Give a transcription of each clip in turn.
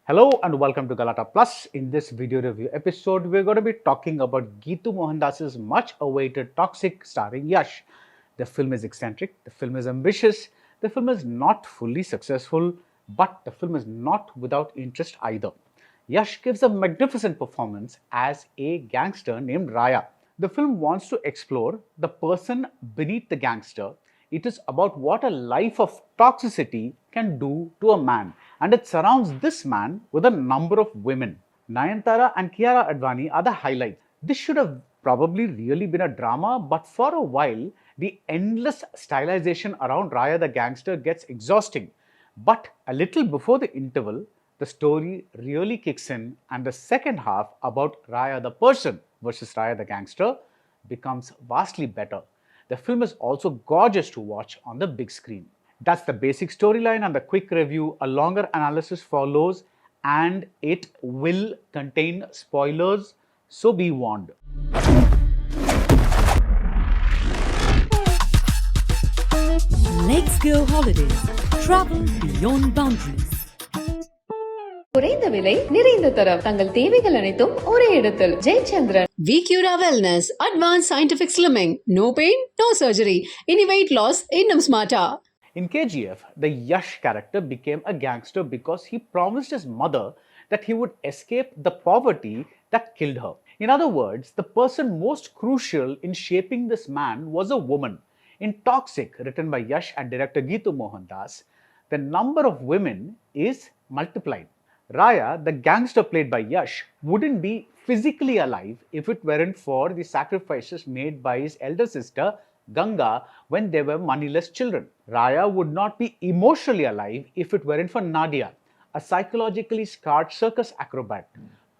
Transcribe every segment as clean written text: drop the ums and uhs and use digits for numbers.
Hello and welcome to Galatta Plus. In this video review episode, we're going to be talking about Geetu Mohandas' much awaited Toxic starring Yash. The film is eccentric, the film is ambitious, the film is not fully successful, but the film is not without interest either. Yash gives a magnificent performance as a gangster named Raya. The film wants to explore the person beneath the gangster. It is about what a life of toxicity can do to a man, and it surrounds this man with a number of women. Nayanthara and Kiara Advani are the highlights. This should have probably really been a drama, but for a while, the endless stylization around Raya the gangster gets exhausting. But a little before the interval, the story really kicks in, and the second half about Raya the person versus Raya the gangster becomes vastly better. The film is also gorgeous to watch on the big screen. That's the basic storyline and the quick review. A longer analysis follows, and it will contain spoilers, so be warned. Let's go holidays. Travel beyond boundaries. குறைந்த விலை நிறைந்த தரம் தங்கள் தேவைகள் அனைத்தும் ஒரே இடத்தில் Jayachandran. Kiara Wellness, Advanced Scientific Slimming. No pain, no surgery. Any weight loss, innum smarter. In KGF, the Yash character became a gangster because he promised his mother that he would escape the poverty that killed her. In other words, the person most crucial in shaping this man was a woman. In Toxic, written by Yash and director Geetu Mohandas, the number of women is multiplied. Raya, the gangster played by Yash, wouldn't be physically alive if it weren't for the sacrifices made by his elder sister Ganga when they were moneyless children. Raya would not be emotionally alive if it weren't for Nadia, a psychologically scarred circus acrobat.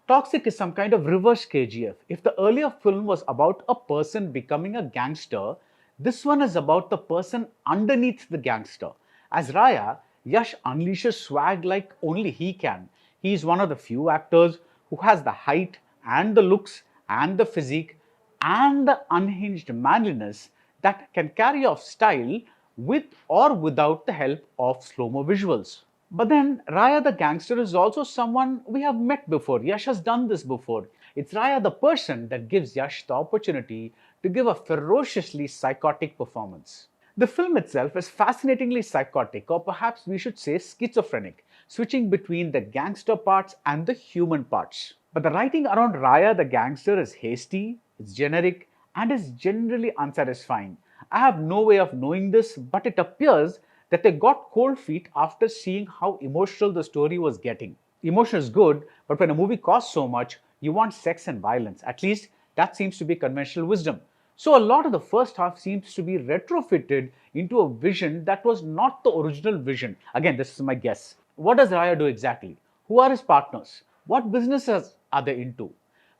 Toxic is some kind of reverse KGF. If the earlier film was about a person becoming a gangster, this one is about the person underneath the gangster. As Raya, Yash unleashes swag like only he can. He is one of the few actors who has the height and the looks and the physique and the unhinged manliness that can carry off style with or without the help of slow-mo visuals. But then Raya the gangster is also someone we have met before. Yash has done this before. It's Raya the person that gives Yash the opportunity to give a ferociously psychotic performance. The film itself is fascinatingly psychotic, or perhaps we should say schizophrenic, switching between the gangster parts and the human parts. But the writing around Raya the gangster is hasty, it's generic, and is generally unsatisfying. I have no way of knowing this, but it appears that they got cold feet after seeing how emotional the story was getting. Emotion is good, but when a movie costs so much, you want sex and violence. At least that seems to be conventional wisdom. So a lot of the first half seems to be retrofitted into a vision that was not the original vision. Again, this is my guess. What does Raya do exactly? Who are his partners? What businesses are they into?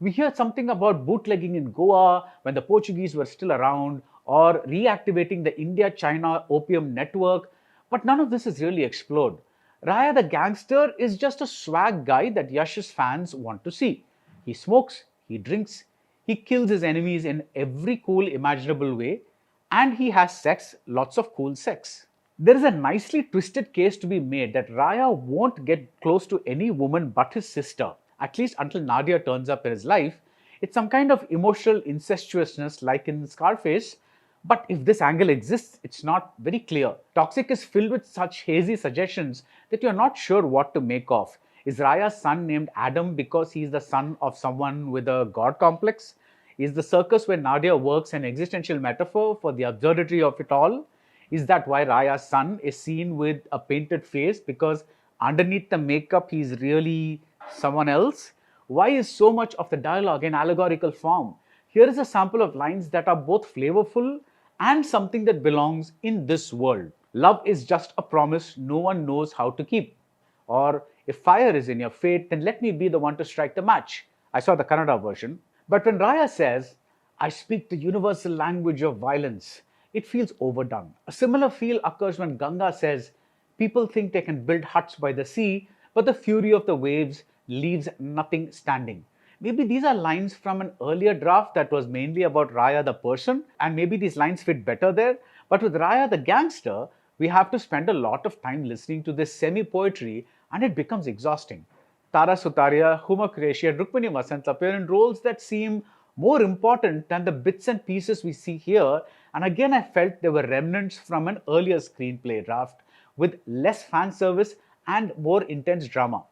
We hear something about bootlegging in Goa when the Portuguese were still around, or reactivating the India-China opium network, but none of this is really explored. Raya the gangster is just a swag guy that Yash's fans want to see. He smokes, he drinks, he kills his enemies in every cool imaginable way, and he has sex, lots of cool sex. There is a nicely twisted case to be made that Raya won't get close to any woman but his sister, at least until Nadia turns up in his life. It's some kind of emotional incestuousness like in Scarface, but if this angle exists, it's not very clear. Toxic is filled with such hazy suggestions that you're not sure what to make of. Is Raya's son named Adam because he's the son of someone with a god complex? Is the circus where Nadia works an existential metaphor for the absurdity of it all? Is that why Raya's son is seen with a painted face because underneath the makeup he's really someone else? Why is so much of the dialogue in allegorical form? Here is a sample of lines that are both flavorful and something that belongs in this world. Love is just a promise no one knows how to keep. Or, if fire is in your fate, then let me be the one to strike the match. I saw the Kannada version. But when Raya says, I speak the universal language of violence, it feels overdone. A similar feel occurs when Ganga says, people think they can build huts by the sea, but the fury of the waves leaves nothing standing. Maybe these are lines from an earlier draft that was mainly about Raya the person, and maybe these lines fit better there. But with Raya the gangster, we have to spend a lot of time listening to this semi-poetry and it becomes exhausting. Tara Sutaria, Huma Qureshi, and Rukmini Masant appear in roles that seem more important than the bits and pieces we see here. And again, I felt there were remnants from an earlier screenplay draft with less fan service and more intense drama.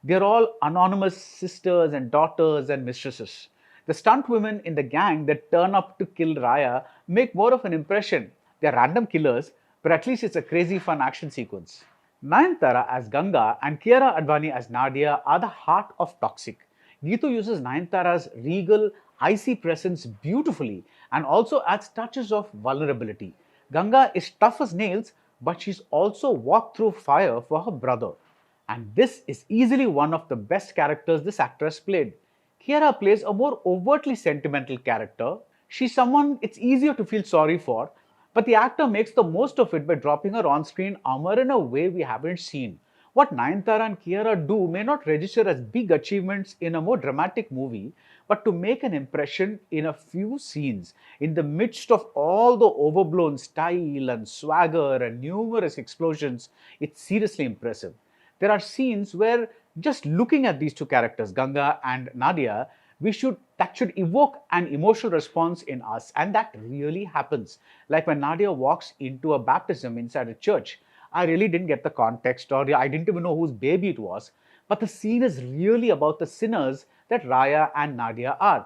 They're all anonymous sisters and daughters and mistresses. The stunt women in the gang that turn up to kill Raya make more of an impression. They're random killers, but at least it's a crazy fun action sequence. Nayanthara as Ganga and Kiara Advani as Nadia are the heart of Toxic. Geetu uses Nayanthara's regal, icy presence beautifully and also adds touches of vulnerability. Ganga is tough as nails, but she's also walked through fire for her brother. And this is easily one of the best characters this actress played. Kiara plays a more overtly sentimental character. She's someone it's easier to feel sorry for, but the actor makes the most of it by dropping her on-screen armor in a way we haven't seen. What Nayanthara and Kiara do may not register as big achievements in a more dramatic movie, but to make an impression in a few scenes, in the midst of all the overblown style and swagger and numerous explosions, it's seriously impressive. There are scenes where just looking at these two characters, Ganga and Nadia, that should evoke an emotional response in us, and that really happens. Like when Nadia walks into a baptism inside a church. I really didn't get the context, or I didn't even know whose baby it was, but the scene is really about the sinners that Raya and Nadia are.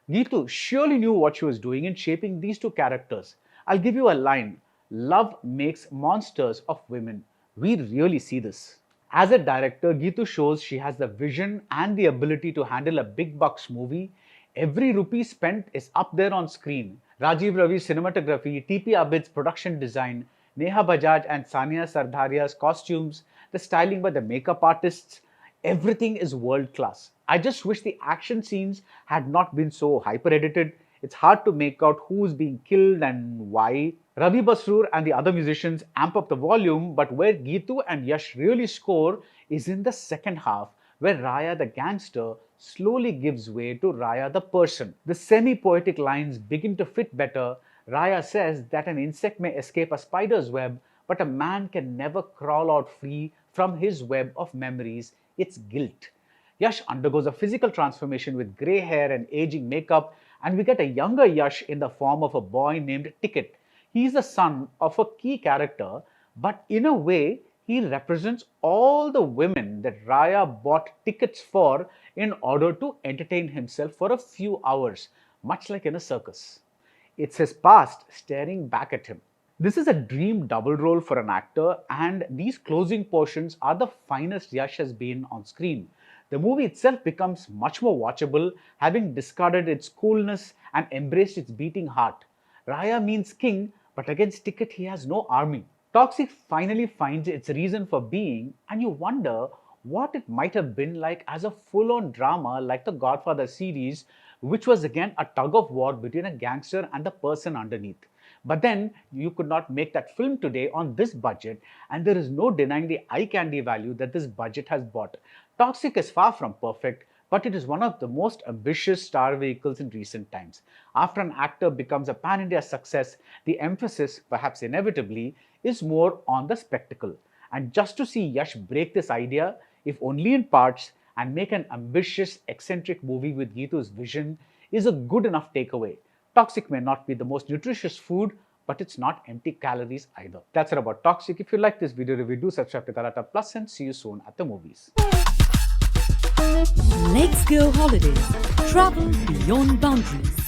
Geetu surely knew what she was doing in shaping these two characters. I'll give you a line: love makes monsters of women. We really see this. As a director, Geetu shows she has the vision and the ability to handle a big bucks movie. Every rupee spent is up there on screen. Rajiv Ravi's cinematography, TP Abid's production design, Neha Bajaj and Sania Sardaria's costumes, the styling by the makeup artists, everything is world class. I just wish the action scenes had not been so hyper edited. It's hard to make out who's being killed and why. Ravi Basroor and the other musicians amp up the volume, but where Geetu and Yash really score is in the second half, where Raya the gangster slowly gives way to Raya the person. The semi-poetic lines begin to fit better. Raya says that an insect may escape a spider's web, but a man can never crawl out free from his web of memories. It's guilt. Yash undergoes a physical transformation with grey hair and aging makeup, and we get a younger Yash in the form of a boy named Ticket. He's the son of a key character, but in a way, he represents all the women that Raya bought tickets for in order to entertain himself for a few hours, much like in a circus. It's his past staring back at him. This is a dream double role for an actor, and these closing portions are the finest Yash has been on screen. The movie itself becomes much more watchable, having discarded its coolness and embraced its beating heart. Raya means king, but against Ticket he has no army. Toxic finally finds its reason for being, and you wonder what it might have been like as a full-on drama like the Godfather series, which was again a tug of war between a gangster and the person underneath. But then you could not make that film today on this budget, and there is no denying the eye candy value that this budget has bought. Toxic is far from perfect, but it is one of the most ambitious star vehicles in recent times. After an actor becomes a pan-India success, the emphasis, perhaps inevitably, is more on the spectacle. And just to see Yash break this idea, if only in parts, and make an ambitious, eccentric movie with Geetu's vision is a good enough takeaway. Toxic may not be the most nutritious food, but it's not empty calories either. That's it about Toxic. If you like this video review, do subscribe to Galatta Plus and see you soon at the movies. Let's go holidays. Travel beyond boundaries.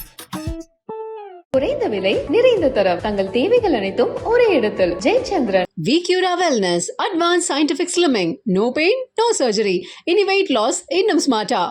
குறைந்த விலை நிறைந்த தரம் தங்கள் தேவைகள் அனைத்தும் ஒரே இடத்தில் Jayachandran. Kiara Wellness, Advanced Scientific Slimming. No pain, no surgery. Any weight loss, இன்னும் smarter.